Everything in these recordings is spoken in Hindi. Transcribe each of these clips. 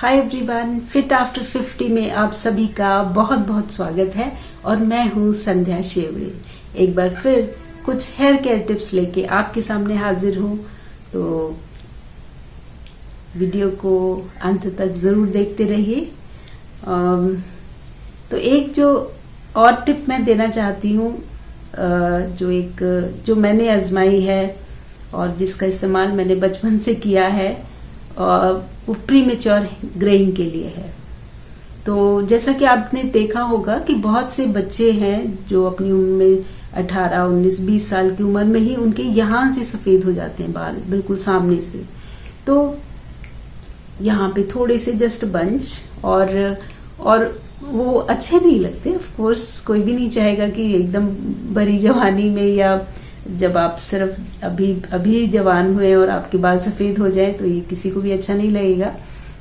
हाय एवरीवन, फिट आफ्टर 50 में आप सभी का बहुत बहुत स्वागत है। और मैं हूँ संध्या शेवड़े। एक बार फिर कुछ हेयर केयर टिप्स लेके आपके सामने हाजिर हूँ, तो वीडियो को अंत तक जरूर देखते रहिए। तो एक जो और टिप मैं देना चाहती हूँ, जो मैंने आजमाई है और जिसका इस्तेमाल मैंने बचपन से किया है, वो प्रीमेच्योर ग्रेइंग के लिए है। तो जैसा कि आपने देखा होगा कि बहुत से बच्चे हैं जो अपनी उम्र में 18, 19, 20 साल की उम्र में ही उनके यहां से सफेद हो जाते हैं बाल, बिल्कुल सामने से। तो यहाँ पे थोड़े से जस्ट बंच और वो अच्छे नहीं लगते। ऑफ कोर्स कोई भी नहीं चाहेगा कि एकदम भरी जवानी में या जब आप सिर्फ अभी जवान हुए और आपके बाल सफेद हो जाए तो ये किसी को भी अच्छा नहीं लगेगा।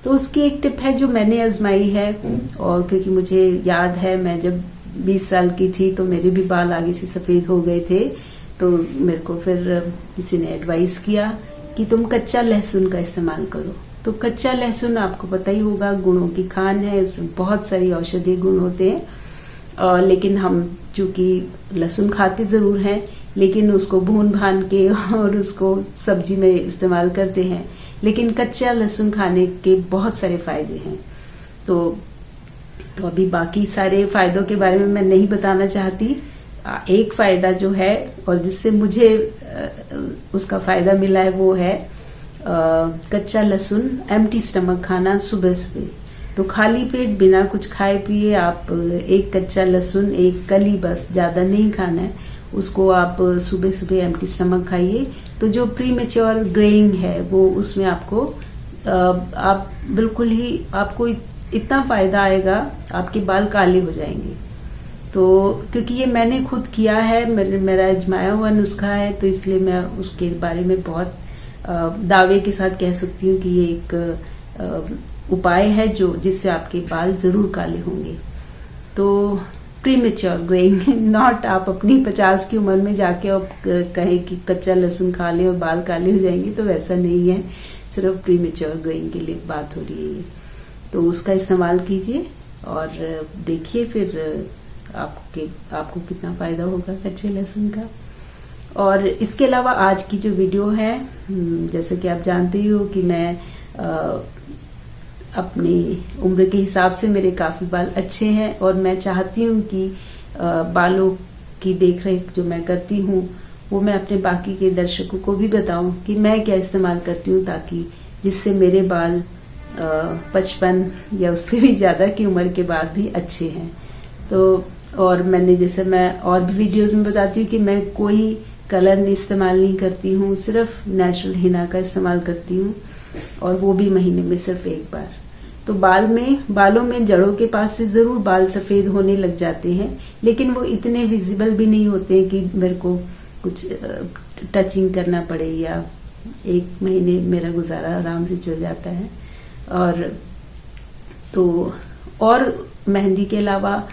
तो उसकी एक टिप है जो मैंने आजमाई है, और क्योंकि मुझे याद है मैं जब 20 साल की थी तो मेरे भी बाल आगे से सफेद हो गए थे। तो मेरे को फिर किसी ने एडवाइस किया कि तुम कच्चा लहसुन का इस्तेमाल करो। तो कच्चा लहसुन आपको पता ही होगा, गुणों की खान है, उसमें बहुत सारी औषधीय गुण होते हैं। लेकिन हम चूंकि लहसुन खाते जरूर हैं, लेकिन उसको भून भान के और उसको सब्जी में इस्तेमाल करते हैं। लेकिन कच्चा लहसुन खाने के बहुत सारे फायदे हैं। तो अभी बाकी सारे फायदों के बारे में मैं नहीं बताना चाहती। एक फायदा जो है और जिससे मुझे उसका फायदा मिला है वो है कच्चा लहसुन एम्प्टी स्टमक खाना सुबह सुबह। तो खाली पेट बिना कुछ खाए पिए आप एक कच्चा लहसुन, एक कली, बस ज्यादा नहीं खाना है, उसको आप सुबह सुबह एम्प्टी स्टमक खाइए। तो जो प्रीमेच्योर ग्रेइंग है वो उसमें आपको आप बिल्कुल ही आपको इतना फायदा आएगा, आपके बाल काले हो जाएंगे। तो क्योंकि ये मैंने खुद किया है, मेरा आजमाया हुआ नुस्खा है, तो इसलिए मैं उसके बारे में बहुत दावे के साथ कह सकती हूँ कि ये एक उपाय है जो जिससे आपके बाल जरूर काले होंगे। तो प्रीमेच्योर ग्रेइंग नॉट आप अपनी 50 की उम्र में जाके और कहें कि कच्चा लहसुन खा ले और बाल काले हो जाएंगे, तो वैसा नहीं है। सिर्फ प्रीमेच्योर ग्रेइंग के लिए बात हो रही है। तो उसका इस्तेमाल कीजिए और देखिए फिर आपको कितना फायदा होगा कच्चे लहसुन का। और इसके अलावा आज की जो वीडियो है, जैसे कि आप जानते ही हो कि मैं अपनी उम्र के हिसाब से मेरे काफी बाल अच्छे हैं, और मैं चाहती हूँ कि बालों की देखरेख जो मैं करती हूँ वो मैं अपने बाकी के दर्शकों को भी बताऊं कि मैं क्या इस्तेमाल करती हूँ, ताकि जिससे मेरे बाल 55 या उससे भी ज्यादा की उम्र के बाद भी अच्छे हैं। तो और जैसे मैं और भी वीडियोस में बताती हूँ कि मैं कोई कलर इस्तेमाल नहीं करती हूँ, सिर्फ नेचुरल हिना का इस्तेमाल करती हूँ, और वो भी महीने में सिर्फ एक बार। तो बालों में जड़ों के पास से जरूर बाल सफेद होने लग जाते हैं, लेकिन वो इतने विजिबल भी नहीं होते कि मेरे को कुछ टचिंग करना पड़े, या एक महीने मेरा गुजारा आराम से चल जाता है। और मेहंदी के अलावा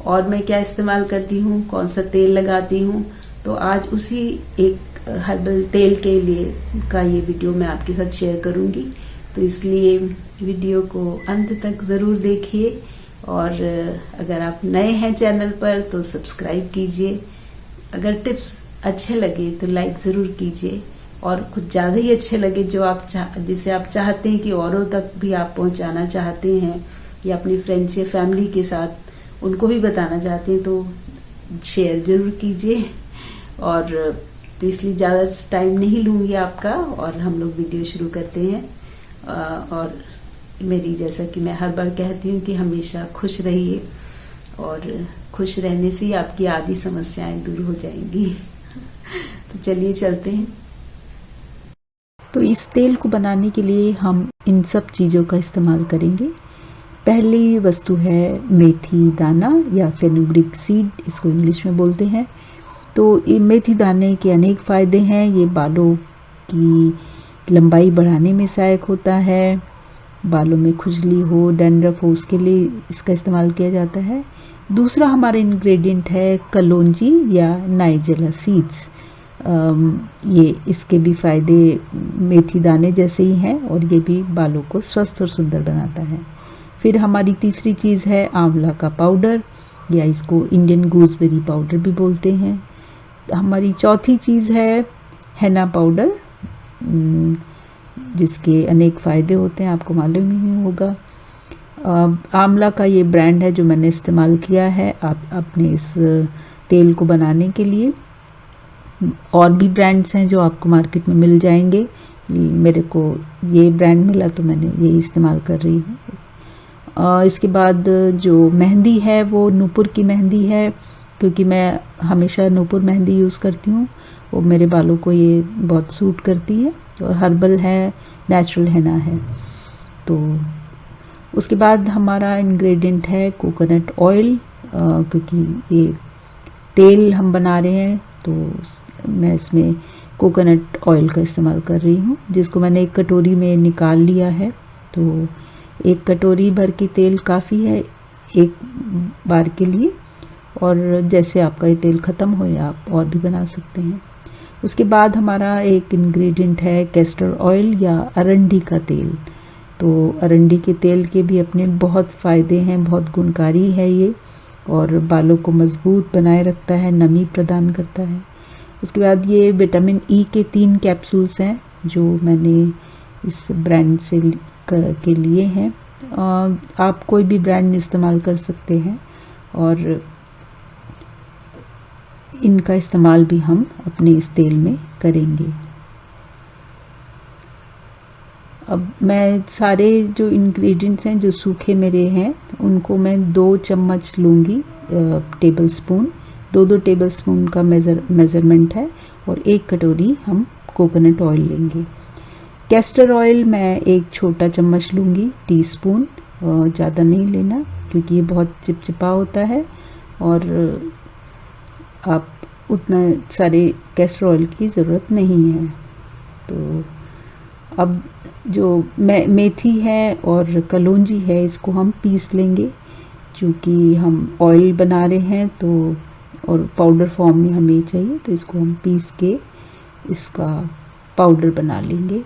और मैं क्या इस्तेमाल करती हूँ, कौन सा तेल लगाती हूँ, तो आज उसी एक हर्बल तेल के लिए का ये वीडियो मैं आपके साथ शेयर करूंगी। तो इसलिए वीडियो को अंत तक जरूर देखिए, और अगर आप नए हैं चैनल पर तो सब्सक्राइब कीजिए। अगर टिप्स अच्छे लगे तो लाइक जरूर कीजिए, और कुछ ज्यादा ही अच्छे लगे जिसे आप चाहते हैं कि औरों तक भी आप पहुंचाना चाहते हैं, या अपनी फ्रेंड्स या फैमिली के साथ उनको भी बताना चाहते हैं, तो शेयर जरूर कीजिए। और तो इसलिए ज्यादा टाइम नहीं लूंगी आपका, और हम लोग वीडियो शुरू करते हैं। और मेरी, जैसा कि मैं हर बार कहती हूँ कि हमेशा खुश रहिए, और खुश रहने से ही आपकी आधी समस्याएं दूर हो जाएंगी। तो चलिए चलते हैं। तो इस तेल को बनाने के लिए हम इन सब चीज़ों का इस्तेमाल करेंगे। पहली वस्तु है मेथी दाना या फेनुग्रीक सीड, इसको इंग्लिश में बोलते हैं। तो ये मेथी दाने के अनेक फ़ायदे हैं। ये बालों की लंबाई बढ़ाने में सहायक होता है। बालों में खुजली हो, डैंड्रफ हो, उसके लिए इसका इस्तेमाल किया जाता है। दूसरा हमारा इंग्रेडिएंट है कलौंजी या नाइजेला सीड्स। ये इसके भी फ़ायदे मेथी दाने जैसे ही हैं और ये भी बालों को स्वस्थ और सुंदर बनाता है। फिर हमारी तीसरी चीज़ है आंवला का पाउडर, या इसको इंडियन गूसबेरी पाउडर भी बोलते हैं। हमारी चौथी चीज़ है हेना पाउडर, जिसके अनेक फ़ायदे होते हैं, आपको मालूम ही होगा। आंवला का ये ब्रांड है जो मैंने इस्तेमाल किया है आप अपने इस तेल को बनाने के लिए। और भी ब्रांड्स हैं जो आपको मार्केट में मिल जाएंगे, मेरे को ये ब्रांड मिला तो मैंने यही इस्तेमाल कर रही हूँ। इसके बाद जो मेहंदी है वो नूपुर की मेहंदी है, क्योंकि मैं हमेशा नूपुर मेहंदी यूज़ करती हूँ, वो मेरे बालों को ये बहुत सूट करती है। और हर्बल है, नेचुरल हेना है। तो उसके बाद हमारा इंग्रेडिएंट है कोकोनट ऑयल, क्योंकि ये तेल हम बना रहे हैं तो मैं इसमें कोकोनट ऑयल का इस्तेमाल कर रही हूँ, जिसको मैंने एक कटोरी में निकाल लिया है। तो एक कटोरी भर के तेल काफ़ी है एक बार के लिए, और जैसे आपका ये तेल ख़त्म हो या आप और भी बना सकते हैं। उसके बाद हमारा एक इंग्रेडिएंट है कैस्टर ऑयल या अरंडी का तेल। तो अरंडी के तेल के भी अपने बहुत फ़ायदे हैं, बहुत गुणकारी है ये, और बालों को मजबूत बनाए रखता है, नमी प्रदान करता है। उसके बाद ये विटामिन ई के 3 कैप्सूल्स हैं जो मैंने इस ब्रांड से के लिए हैं। आप कोई भी ब्रांड इस्तेमाल कर सकते हैं, और इनका इस्तेमाल भी हम अपने इस तेल में करेंगे। अब मैं सारे जो इंग्रेडिएंट्स हैं जो सूखे मेरे हैं उनको मैं 2 चम्मच लूँगी, टेबल स्पून, 2-2 टेबल स्पून का मेज़रमेंट है, और 1 कटोरी हम कोकोनट ऑयल लेंगे। कैस्टर ऑयल मैं 1 छोटा चम्मच लूँगी, टीस्पून, ज़्यादा नहीं लेना क्योंकि ये बहुत चिपचिपा होता है और आप उतना सारे कैस्टर ऑयल की ज़रूरत नहीं है। तो अब जो मेथी है और कलौंजी है इसको हम पीस लेंगे, क्योंकि हम ऑयल बना रहे हैं तो, और पाउडर फॉर्म में हमें चाहिए, तो इसको हम पीस के इसका पाउडर बना लेंगे।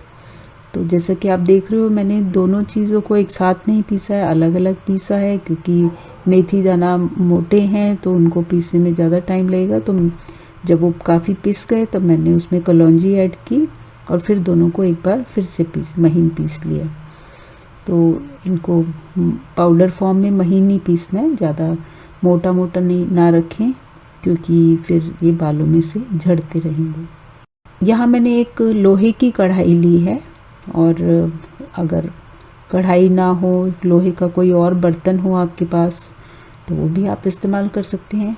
तो जैसा कि आप देख रहे हो मैंने दोनों चीज़ों को एक साथ नहीं पीसा है, अलग अलग पीसा है, क्योंकि मेथी दाना मोटे हैं तो उनको पीसने में ज़्यादा टाइम लगेगा। तो जब वो काफ़ी पिस गए तब मैंने उसमें कलौंजी ऐड की और फिर दोनों को एक बार फिर से महीन पीस लिया। तो इनको पाउडर फॉर्म में महीन ही पीसना है, ज़्यादा मोटा मोटा नहीं ना रखें, क्योंकि फिर ये बालों में से झड़ते रहेंगे। यहाँ मैंने एक लोहे की कढ़ाई ली है, और अगर कढ़ाई ना हो, लोहे का कोई और बर्तन हो आपके पास तो वो भी आप इस्तेमाल कर सकते हैं।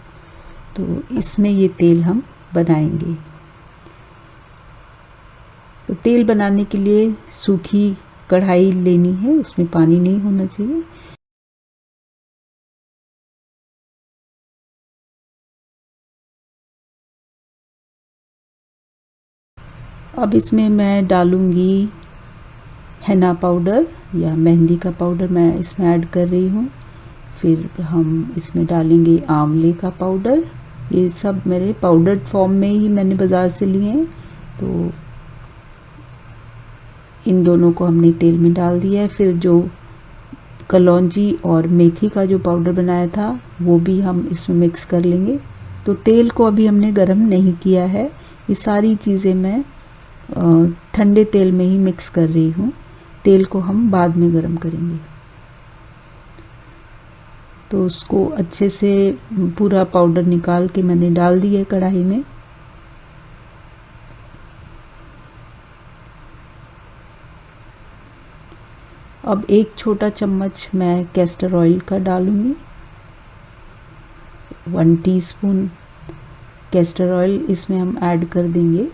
तो इसमें ये तेल हम बनाएंगे। तो तेल बनाने के लिए सूखी कढ़ाई लेनी है, उसमें पानी नहीं होना चाहिए। अब इसमें मैं डालूंगी हेना पाउडर या मेहंदी का पाउडर, मैं इसमें ऐड कर रही हूँ। फिर हम इसमें डालेंगे आंवले का पाउडर। ये सब मेरे पाउडर फॉर्म में ही मैंने बाज़ार से लिए हैं। तो इन दोनों को हमने तेल में डाल दिया है। फिर जो कलौंजी और मेथी का जो पाउडर बनाया था वो भी हम इसमें मिक्स कर लेंगे। तो तेल को अभी हमने गरम नहीं किया है, ये सारी चीज़ें मैं ठंडे तेल में ही मिक्स कर रही हूँ। तेल को हम बाद में गरम करेंगे। तो उसको अच्छे से पूरा पाउडर निकाल के मैंने डाल दिया है कढ़ाई में। अब 1 छोटा चम्मच मैं कैस्टर ऑयल का डालूंगी, 1 टीस्पून कैस्टर ऑयल इसमें हम ऐड कर देंगे।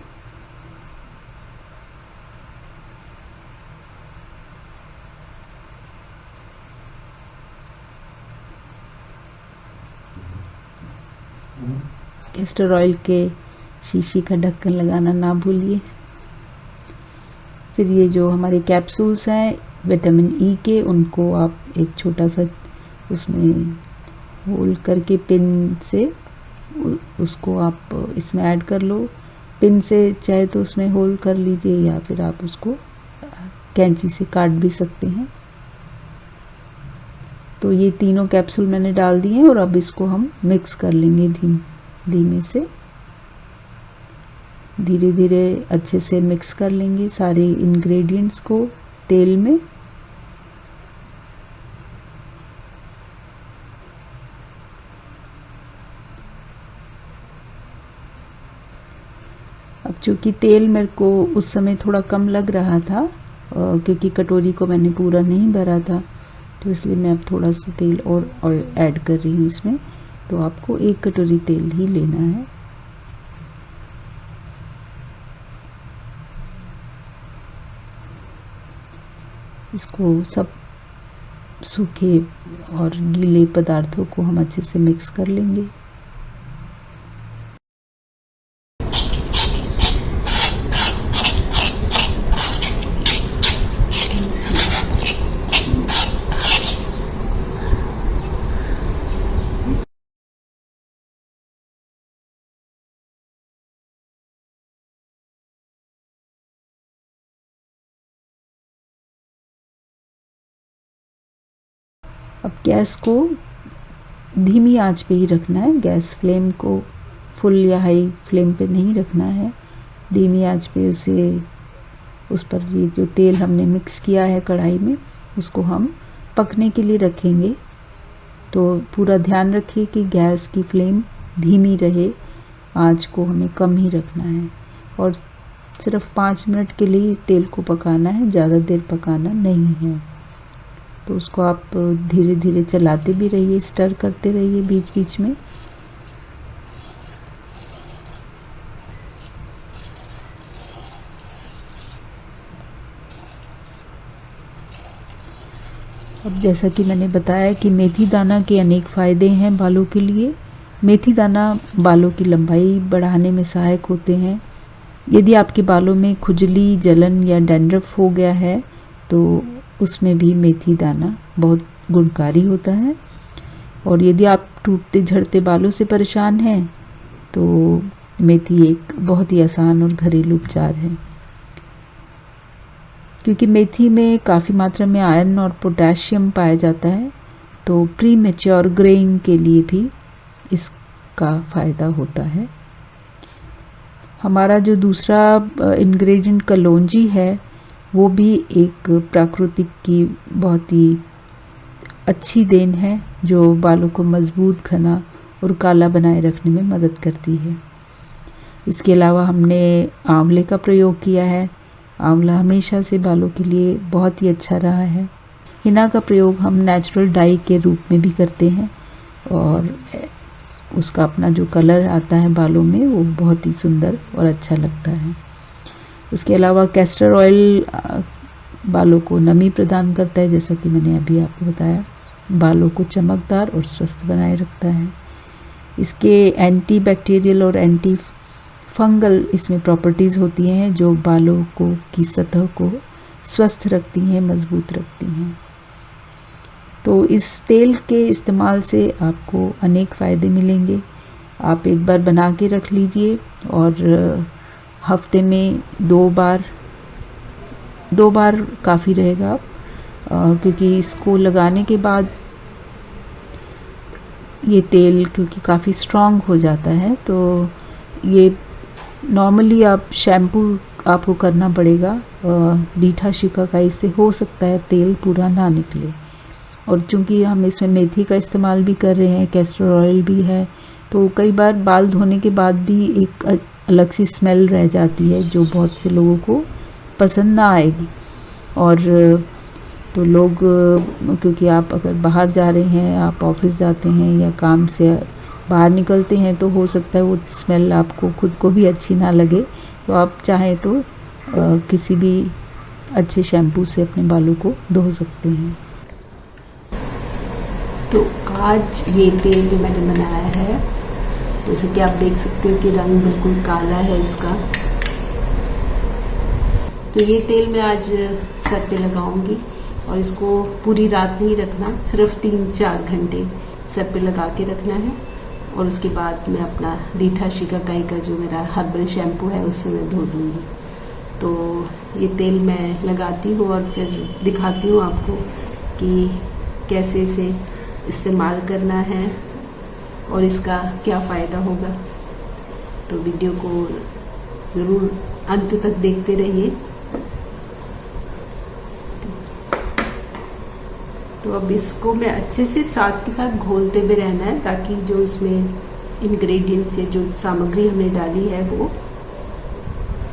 कैस्टर ऑयल के शीशी का ढक्कन लगाना ना भूलिए। फिर ये जो हमारे कैप्सूल्स हैं विटामिन ई के, उनको आप एक छोटा सा उसमें होल करके पिन से उसको आप इसमें ऐड कर लो। पिन से चाहे तो उसमें होल कर लीजिए या फिर आप उसको कैंची से काट भी सकते हैं। तो ये तीनों कैप्सूल मैंने डाल दिए हैं और अब इसको हम मिक्स कर लेंगे धीमे से। धीरे धीरे अच्छे से मिक्स कर लेंगे सारे इंग्रेडिएंट्स को तेल में। अब चूँकि तेल मेरे को उस समय थोड़ा कम लग रहा था क्योंकि कटोरी को मैंने पूरा नहीं भरा था, तो इसलिए मैं अब थोड़ा सा तेल और ऐड कर रही हूँ इसमें। तो आपको 1 कटोरी तेल ही लेना है। इसको सब सूखे और गीले पदार्थों को हम अच्छे से मिक्स कर लेंगे। अब गैस को धीमी आंच पे ही रखना है। गैस फ्लेम को फुल या हाई फ्लेम पे नहीं रखना है। धीमी आंच पे उस पर ये जो तेल हमने मिक्स किया है कढ़ाई में, उसको हम पकने के लिए रखेंगे। तो पूरा ध्यान रखिए कि गैस की फ्लेम धीमी रहे, आंच को हमें कम ही रखना है और सिर्फ 5 मिनट के लिए तेल को पकाना है, ज़्यादा देर पकाना नहीं है। तो उसको आप धीरे धीरे चलाते भी रहिए, स्टर करते रहिए बीच बीच में। अब जैसा कि मैंने बताया कि मेथी दाना के अनेक फ़ायदे हैं बालों के लिए। मेथी दाना बालों की लंबाई बढ़ाने में सहायक होते हैं। यदि आपके बालों में खुजली, जलन या डैंड्रफ हो गया है तो उसमें भी मेथी दाना बहुत गुणकारी होता है। और यदि आप टूटते झड़ते बालों से परेशान हैं तो मेथी एक बहुत ही आसान और घरेलू उपचार है। क्योंकि मेथी में काफ़ी मात्रा में आयरन और पोटेशियम पाया जाता है, तो प्री मैच्योर ग्रेइंग के लिए भी इसका फ़ायदा होता है। हमारा जो दूसरा इंग्रेडिएंट कलौंजी है वो भी एक प्राकृतिक की बहुत ही अच्छी देन है जो बालों को मजबूत, घना और काला बनाए रखने में मदद करती है। इसके अलावा हमने आंवले का प्रयोग किया है। आंवला हमेशा से बालों के लिए बहुत ही अच्छा रहा है। हिना का प्रयोग हम नेचुरल डाई के रूप में भी करते हैं और उसका अपना जो कलर आता है बालों में वो बहुत ही सुंदर और अच्छा लगता है। उसके अलावा कैस्टर ऑयल बालों को नमी प्रदान करता है, जैसा कि मैंने अभी आपको बताया। बालों को चमकदार और स्वस्थ बनाए रखता है। इसके एंटी बैक्टीरियल और एंटी फंगल इसमें प्रॉपर्टीज़ होती हैं जो बालों की सतह को स्वस्थ रखती हैं, मजबूत रखती हैं। तो इस तेल के इस्तेमाल से आपको अनेक फ़ायदे मिलेंगे। आप एक बार बना के रख लीजिए और हफ्ते में 2 बार काफ़ी रहेगा। क्योंकि इसको लगाने के बाद ये तेल क्योंकि काफ़ी स्ट्रॉन्ग हो जाता है, तो ये नॉर्मली आप शैम्पू आपको करना पड़ेगा। रीठा शिकाकाई से हो सकता है तेल पूरा ना निकले। और चूँकि हम इसमें मेथी का इस्तेमाल भी कर रहे हैं, कैस्टर ऑयल भी है, तो कई बार बाल धोने के बाद भी एक अलग सी स्मेल रह जाती है जो बहुत से लोगों को पसंद ना आएगी। और तो लोग, क्योंकि आप अगर बाहर जा रहे हैं, आप ऑफिस जाते हैं या काम से बाहर निकलते हैं, तो हो सकता है वो स्मेल आपको खुद को भी अच्छी ना लगे। तो आप चाहें तो किसी भी अच्छे शैम्पू से अपने बालों को धो सकते हैं। तो आज ये तेल जो मैंने बनाया है, जैसे कि आप देख सकते हो कि रंग बिल्कुल काला है इसका। तो ये तेल मैं आज सर पे लगाऊंगी और इसको पूरी रात नहीं रखना, सिर्फ 3-4 घंटे सर पे लगा के रखना है। और उसके बाद मैं अपना रीठा शिकाकाई का जो मेरा हर्बल शैम्पू है उससे मैं धो लूँगी। तो ये तेल मैं लगाती हूँ और फिर दिखाती हूँ आपको कि कैसे इसे इस्तेमाल करना है और इसका क्या फ़ायदा होगा। तो वीडियो को ज़रूर अंत तक देखते रहिए। तो अब इसको मैं अच्छे से साथ के साथ घोलते हुए रहना है ताकि जो इसमें इंग्रेडिएंट्स से जो सामग्री हमने डाली है वो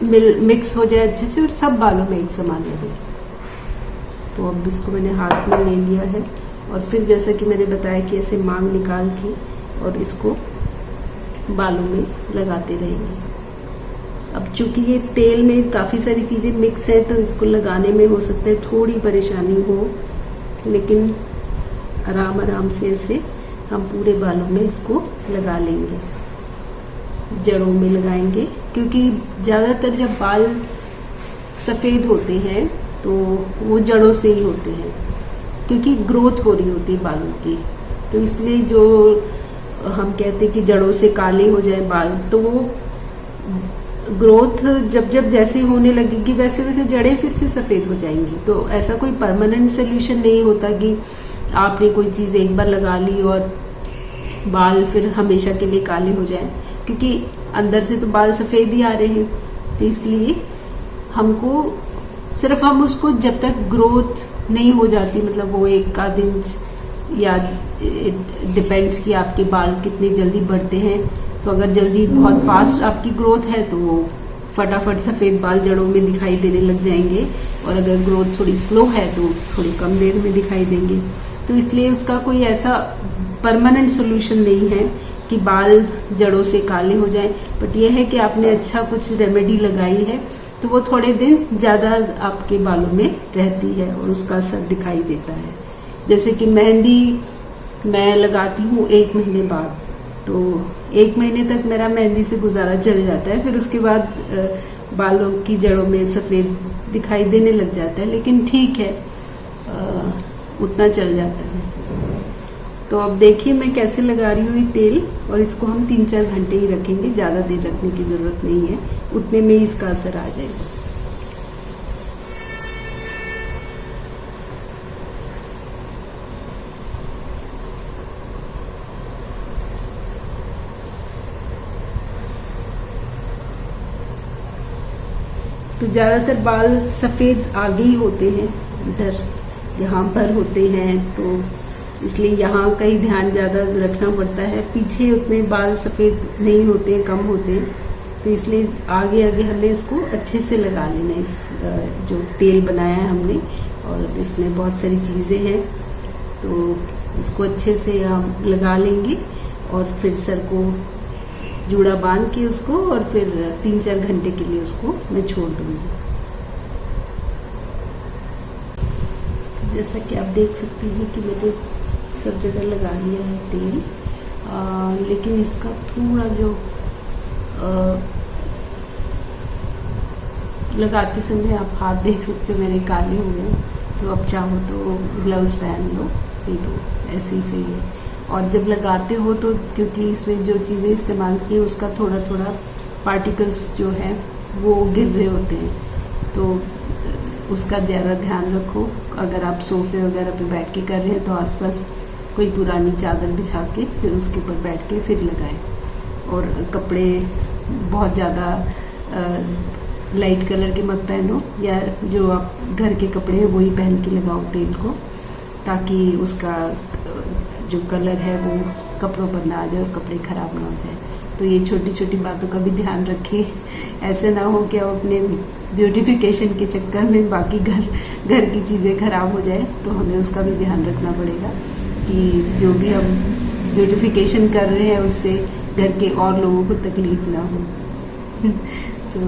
मिक्स हो जाए अच्छे से और सब बालों में एक समान लगे। तो अब इसको मैंने हाथ में ले लिया है और फिर जैसा कि मैंने बताया कि ऐसे मांग निकाल के और इसको बालों में लगाते रहेंगे। अब चूंकि ये तेल में काफ़ी सारी चीज़ें मिक्स है तो इसको लगाने में हो सकता है थोड़ी परेशानी हो, लेकिन आराम आराम से ऐसे हम पूरे बालों में इसको लगा लेंगे, जड़ों में लगाएंगे। क्योंकि ज़्यादातर जब बाल सफ़ेद होते हैं तो वो जड़ों से ही होते हैं, क्योंकि ग्रोथ हो रही होती है बालों की। तो इसलिए जो हम कहते हैं कि जड़ों से काले हो जाए बाल, तो वो ग्रोथ जब जब जैसे होने लगेगी वैसे वैसे जड़ें फिर से सफ़ेद हो जाएंगी। तो ऐसा कोई परमानेंट सोल्यूशन नहीं होता कि आपने कोई चीज़ एक बार लगा ली और बाल फिर हमेशा के लिए काले हो जाएं, क्योंकि अंदर से तो बाल सफ़ेद ही आ रहे हैं। तो इसलिए हमको सिर्फ हम उसको जब तक ग्रोथ नहीं हो जाती, मतलब वो 1 इंच या डिपेंड्स कि आपके बाल कितने जल्दी बढ़ते हैं। तो अगर जल्दी बहुत फास्ट आपकी ग्रोथ है तो वो फटाफट सफ़ेद बाल जड़ों में दिखाई देने लग जाएंगे, और अगर ग्रोथ थोड़ी स्लो है तो थोड़ी कम देर में दिखाई देंगे। तो इसलिए उसका कोई ऐसा परमानेंट सोल्यूशन नहीं है कि बाल जड़ों से काले हो जाएं। बट यह है कि आपने अच्छा कुछ रेमेडी लगाई है तो वो थोड़े दिन ज़्यादा आपके बालों में रहती है और उसका असर दिखाई देता है। जैसे कि मेहंदी मैं लगाती हूँ 1 महीने बाद, तो 1 महीने तक मेरा मेहंदी से गुजारा चल जाता है। फिर उसके बाद बालों की जड़ों में सफ़ेद दिखाई देने लग जाता है, लेकिन ठीक है, उतना चल जाता है। तो अब देखिए मैं कैसे लगा रही हूँ ये तेल, और इसको हम 3-4 घंटे ही रखेंगे, ज़्यादा देर रखने की ज़रूरत नहीं है, उतने में ही इसका असर आ जाएगा। तो ज़्यादातर बाल सफ़ेद आगे ही होते हैं, इधर यहाँ पर होते हैं, तो इसलिए यहाँ का ही ध्यान ज़्यादा रखना पड़ता है। पीछे उतने बाल सफ़ेद नहीं होते हैं, कम होते हैं, तो इसलिए आगे आगे हमें इसको अच्छे से लगा लेना है। इस जो तेल बनाया है हमने, और इसमें बहुत सारी चीज़ें हैं, तो इसको अच्छे से हम लगा लेंगे और फिर सर को जूड़ा बांध के उसको, और फिर 3-4 घंटे के लिए उसको मैं छोड़ दूँगी। जैसा कि आप देख सकते हैं कि मैंने सब जगह लगा लिया है तेल, लेकिन इसका थोड़ा जो लगाते समय आप हाथ देख सकते हो मेरे काले हो गए। तो अब चाहो तो ग्लव्स पहन लो, नहीं तो ऐसे ही सही है। और जब लगाते हो तो क्योंकि इसमें जो चीज़ें इस्तेमाल की उसका थोड़ा थोड़ा पार्टिकल्स जो है वो गिर रहे होते हैं, तो उसका ज़्यादा ध्यान रखो। अगर आप सोफे वगैरह पे बैठ के कर रहे हैं तो आसपास कोई पुरानी चादर बिछा के फिर उसके ऊपर बैठ के फिर लगाएं। और कपड़े बहुत ज़्यादा लाइट कलर के मत पहनो, या जो आप घर के कपड़े हैं वही पहन के लगाओ तेल को, ताकि उसका जो कलर है वो कपड़ों पर ना आ जाए और कपड़े ख़राब ना हो जाए। तो ये छोटी छोटी बातों का भी ध्यान रखिए, ऐसे ना हो कि आप अपने ब्यूटिफिकेशन के चक्कर में बाकी घर की चीज़ें खराब हो जाए। तो हमें उसका भी ध्यान रखना पड़ेगा कि जो भी हम ब्यूटिफिकेशन कर रहे हैं उससे घर के और लोगों को तकलीफ ना हो। तो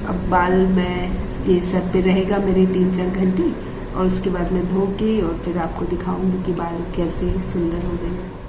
अब बाल मैं ये सर पे रहेगा मेरे 3-4 घंटे, और उसके बाद मैं धो के और फिर आपको दिखाऊंगी कि बाल कैसे सुंदर हो गए।